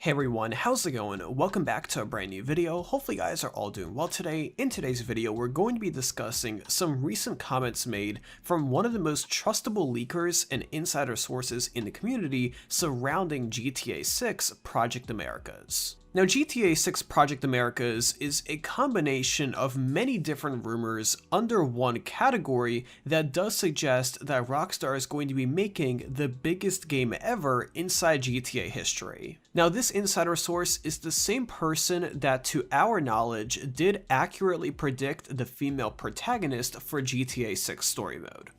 Hey everyone, how's it going? Welcome back to a brand new video. Hopefully you guys are all doing well today. In today's video, we're going to be discussing some recent comments made from one of the most trustable leakers and insider sources in the community surrounding GTA 6 Project Americas. Now, GTA 6 Project Americas is a combination of many different rumors under one category that does suggest that Rockstar is going to be making the biggest game ever inside GTA history. Now, this insider source is the same person that, to our knowledge, did accurately predict the female protagonist for GTA 6 story mode.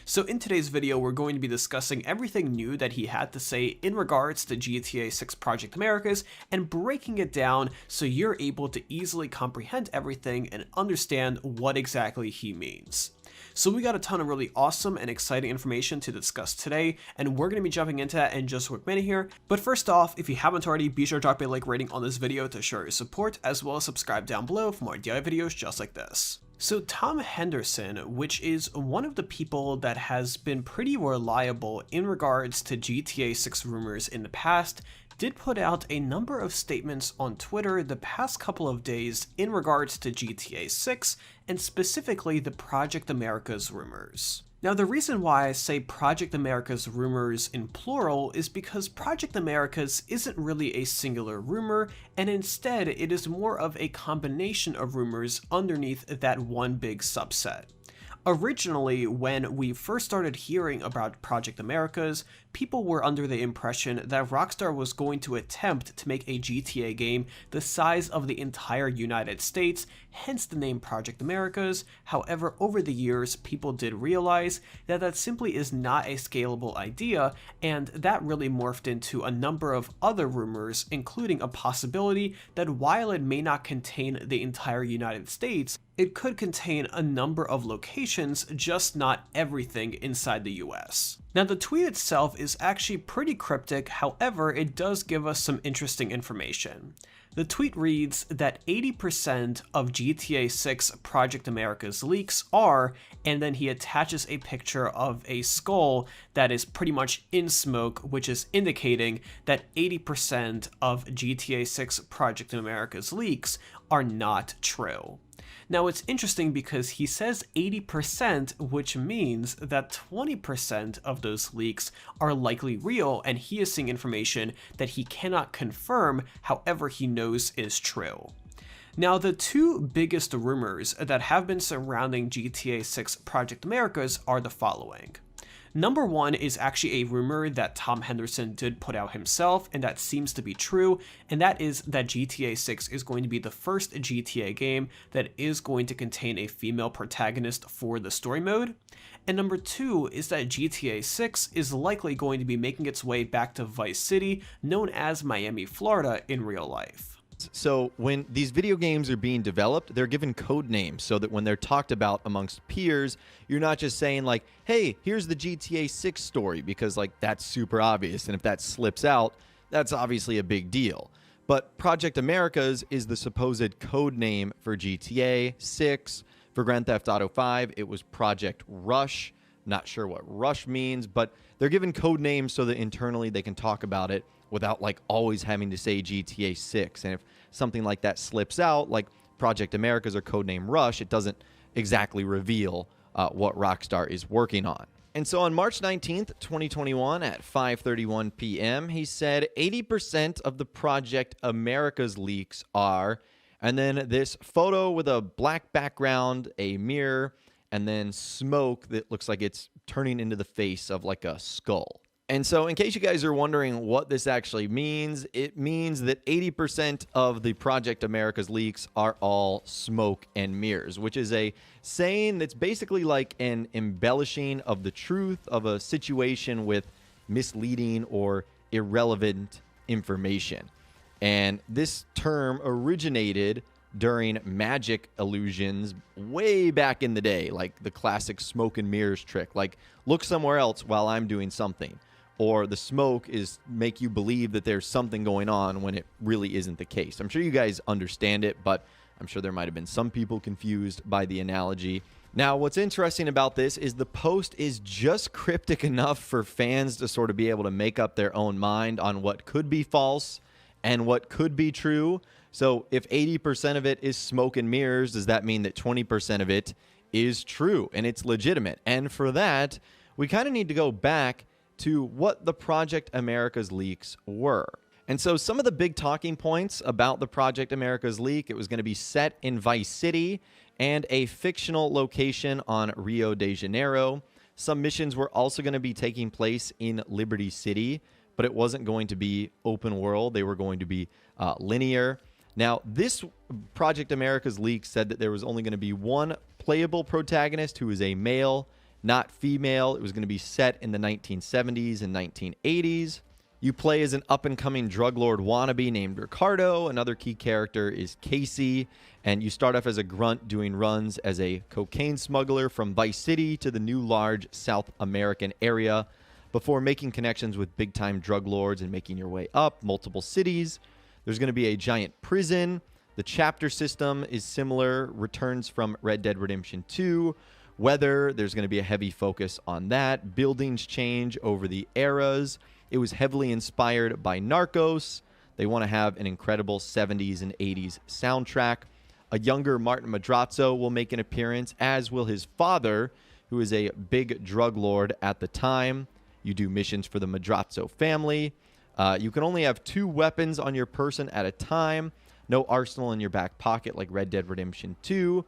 So in today's video, we're going to be discussing everything new that he had to say in regards to GTA 6 Project Americas and breaking it down so you're able to easily comprehend everything and understand what exactly he means. So we got a ton of really awesome and exciting information to discuss today, and we're going to be jumping into that in just a quick minute here. But first off, if you haven't already, be sure to drop a like rating on this video to show your support, as well as subscribe down below for more DIY videos just like this. So Tom Henderson, which is one of the people that has been pretty reliable in regards to GTA 6 rumors in the past, did put out a number of statements on Twitter the past couple of days in regards to GTA 6 and specifically the Project Americas rumors. Now, the reason why I say Project Americas rumors in plural is because Project Americas isn't really a singular rumor, and instead it is more of a combination of rumors underneath that one big subset. Originally, when we first started hearing about Project Americas, people were under the impression that Rockstar was going to attempt to make a GTA game the size of the entire United States, hence the name Project Americas. However, over the years, people did realize that that simply is not a scalable idea, and that really morphed into a number of other rumors, including a possibility that while it may not contain the entire United States, it could contain a number of locations, just not everything inside the US. Now, the tweet itself is actually pretty cryptic, however, it does give us some interesting information. The tweet reads that 80% of GTA 6 Project Americas leaks are, and then he attaches a picture of a skull that is pretty much in smoke, which is indicating that 80% of GTA 6 Project Americas leaks are not true. Now, it's interesting because he says 80%, which means that 20% of those leaks are likely real, and he is seeing information that he cannot confirm, however he knows is true. Now, the two biggest rumors that have been surrounding GTA 6 Project Americas are the following. Number one is actually a rumor that Tom Henderson did put out himself, and that seems to be true, and that is that GTA 6 is going to be the first GTA game that is going to contain a female protagonist for the story mode. And number two is that GTA 6 is likely going to be making its way back to Vice City, known as Miami, Florida, in real life. So when these video games are being developed, they're given code names so that when they're talked about amongst peers, you're not just saying like, hey, here's the GTA 6 story, because like that's super obvious. And if that slips out, that's obviously a big deal. But Project Americas is the supposed code name for GTA 6. For Grand Theft Auto 5, it was Project Rush. Not sure what Rush means, but they're given code names so that internally they can talk about it without like always having to say GTA 6. And if something like that slips out, like Project Americas or codename Rush, it doesn't exactly reveal what Rockstar is working on. And so on March 19th, 2021 at 5:31 p.m., he said 80% of the Project Americas leaks are, and then this photo with a black background, a mirror, and then smoke that looks like it's turning into the face of like a skull. And so in case you guys are wondering what this actually means, it means that 80% of the Project Americas leaks are all smoke and mirrors, which is a saying that's basically like an embellishing of the truth of a situation with misleading or irrelevant information. And this term originated during magic illusions way back in the day, like the classic smoke and mirrors trick, like look somewhere else while I'm doing something. Or the smoke is make you believe that there's something going on when it really isn't the case. I'm sure you guys understand it, but I'm sure there might have been some people confused by the analogy. Now, what's interesting about this is the post is just cryptic enough for fans to sort of be able to make up their own mind on what could be false and what could be true. So if 80% of it is smoke and mirrors, does that mean that 20% of it is true and it's legitimate? And for that, we kind of need to go back to what the Project America's leaks were. And so some of the big talking points about the Project America's leak, it was going to be set in Vice City and a fictional location on Rio de Janeiro. Some missions were also going to be taking place in Liberty City, but it wasn't going to be open world. They were going to be linear. Now, this Project America's leak said that there was only going to be one playable protagonist who is a male, not female. It was going to be set in the 1970s and 1980s. You play as an up-and-coming drug lord wannabe named Ricardo. Another key character is Casey, and you start off as a grunt doing runs as a cocaine smuggler from Vice City to the new large South American area before making connections with big-time drug lords and making your way up multiple cities. There's going to be a giant prison. The chapter system is similar, returns from Red Dead Redemption 2. Weather, there's going to be a heavy focus on that. Buildings change over the eras. It was heavily inspired by Narcos. They want to have an incredible 70s and 80s soundtrack. A younger Martin Madrazo will make an appearance, as will his father, who is a big drug lord at the time. You do missions for the Madrazo family. You can only have 2 weapons on your person at a time. No arsenal in your back pocket like Red Dead Redemption 2.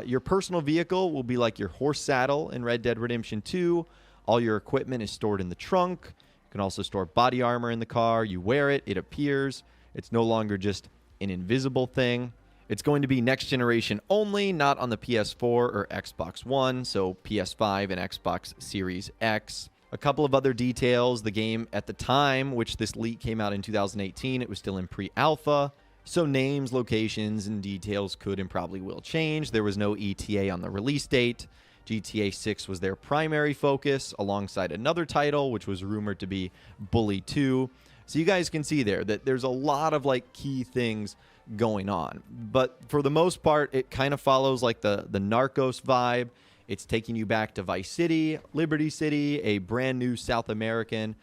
Your personal vehicle will be like your horse saddle in Red Dead Redemption 2. All your equipment is stored in the trunk. You can also store body armor in the car. You wear it, it appears. It's no longer just an invisible thing. It's going to be next generation only, not on the PS4 or Xbox One, so PS5 and Xbox Series X. A couple of other details. The game at the time, which this leak came out in 2018, it was still in pre-alpha. So names, locations, and details could and probably will change. There was no ETA on the release date. GTA 6 was their primary focus, alongside another title, which was rumored to be Bully 2. So you guys can see there that there's a lot of like key things going on. But for the most part, it kind of follows like the Narcos vibe. It's taking you back to Vice City, Liberty City, a brand new South American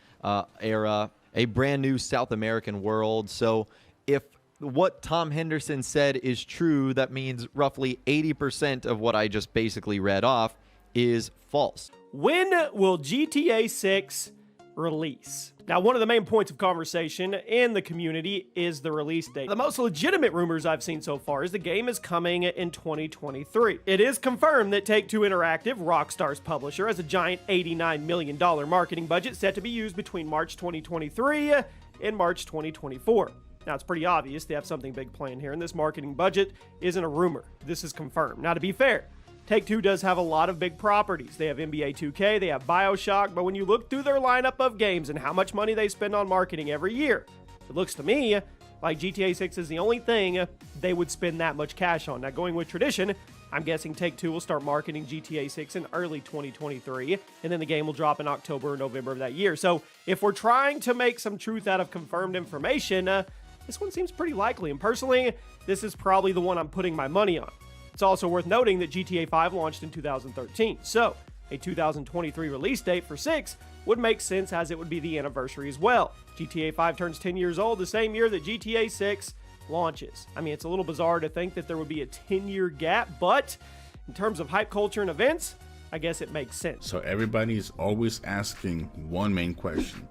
era, a brand new South American world. So if what Tom Henderson said is true, that means roughly 80% of what I just basically read off is false. When will GTA 6 release? Now, one of the main points of conversation in the community is the release date. The most legitimate rumors I've seen so far is the game is coming in 2023. It is confirmed that Take-Two Interactive, Rockstar's publisher, has a giant $89 million marketing budget set to be used between March 2023 and March 2024. Now, it's pretty obvious they have something big planned here, and this marketing budget isn't a rumor. This is confirmed. Now, to be fair, Take-Two does have a lot of big properties. They have NBA 2K, they have BioShock, but when you look through their lineup of games and how much money they spend on marketing every year, it looks to me like GTA 6 is the only thing they would spend that much cash on. Now, going with tradition, I'm guessing Take-Two will start marketing GTA 6 in early 2023, and then the game will drop in October or November of that year. So, if we're trying to make some truth out of confirmed information, this one seems pretty likely, and personally, this is probably the one I'm putting my money on. It's also worth noting that GTA 5 launched in 2013, so a 2023 release date for 6 would make sense, as it would be the anniversary as well. GTA 5 turns 10 years old the same year that GTA 6 launches. I mean, it's a little bizarre to think that there would be a 10-year gap, but in terms of hype culture and events, I guess it makes sense. So everybody's always asking one main question.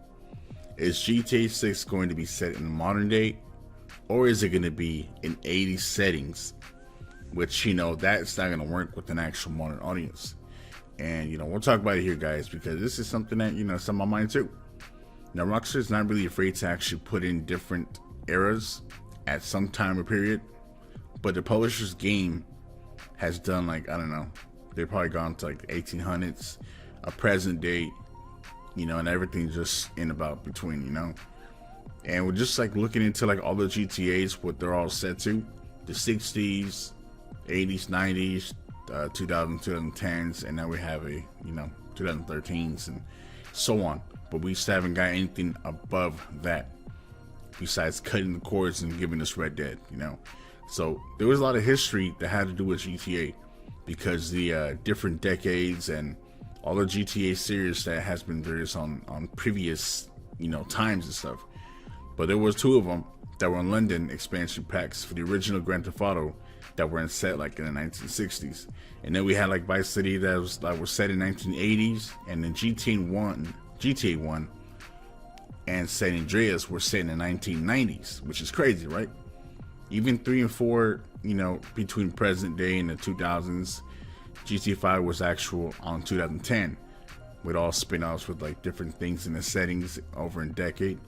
Is GTA 6 going to be set in the modern day, or is it going to be in 80s settings? Which, that's not going to work with an actual modern audience. And, we'll talk about it here, guys, because this is something that, it's on my mind too. Now, Rockstar's not really afraid to actually put in different eras at some time or period. But the publisher's game has done, they've probably gone to 1800s, a present day, and everything's just in about between, And we're just looking into all the GTAs, what they're all set to, the 60s, 80s, 90s, 2010s, and now we have 2013s and so on. But we just haven't got anything above that besides cutting the cords and giving us Red Dead, So there was a lot of history that had to do with GTA because the different decades and all the GTA series that has been various on previous, times and stuff. But there was 2 of them that were in London expansion packs for the original Grand Theft Auto that were in set like in the 1960s. And then we had like Vice City that was set in 1980s, and then GTA 1 and San Andreas were set in the 1990s, which is crazy, right? Even 3 and 4, you know, between present day and the 2000s, GTA 5 was actual on 2010, with all spin-offs with like different things in the settings over a decade.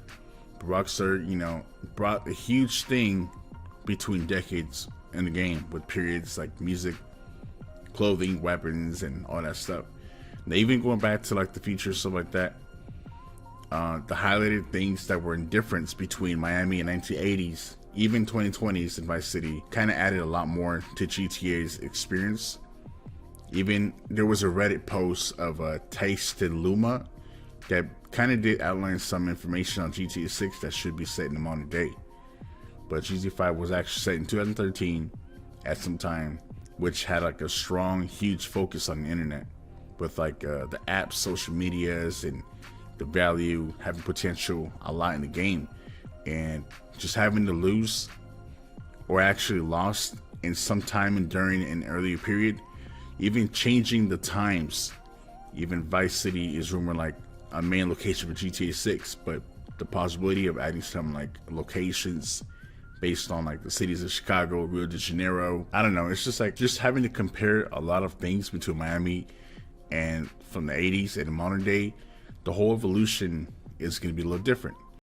But Rockstar, you know, brought a huge thing between decades in the game with periods like music, clothing, weapons, and all that stuff. They even going back to like the future, stuff like that. The highlighted things that were in difference between Miami and 1980s, even 2020s in Vice City, kind of added a lot more to GTA's experience. Even there was a Reddit post of Tasted Luma that kind of did outline some information on GTA 6 that should be set in the modern day. But GTA 5 was actually set in 2013 at some time, which had like a strong, huge focus on the internet, with like the apps, social medias, and the value having potential a lot in the game. And just having to lose or actually lost in some time and during an earlier period, even changing the times. Even Vice City is rumored like a main location for GTA 6, but the possibility of adding some like locations based on like the cities of Chicago, Rio de Janeiro, I don't know, it's just like just having to compare a lot of things between Miami and from the 80s and the modern day. The whole evolution is going to be a little different.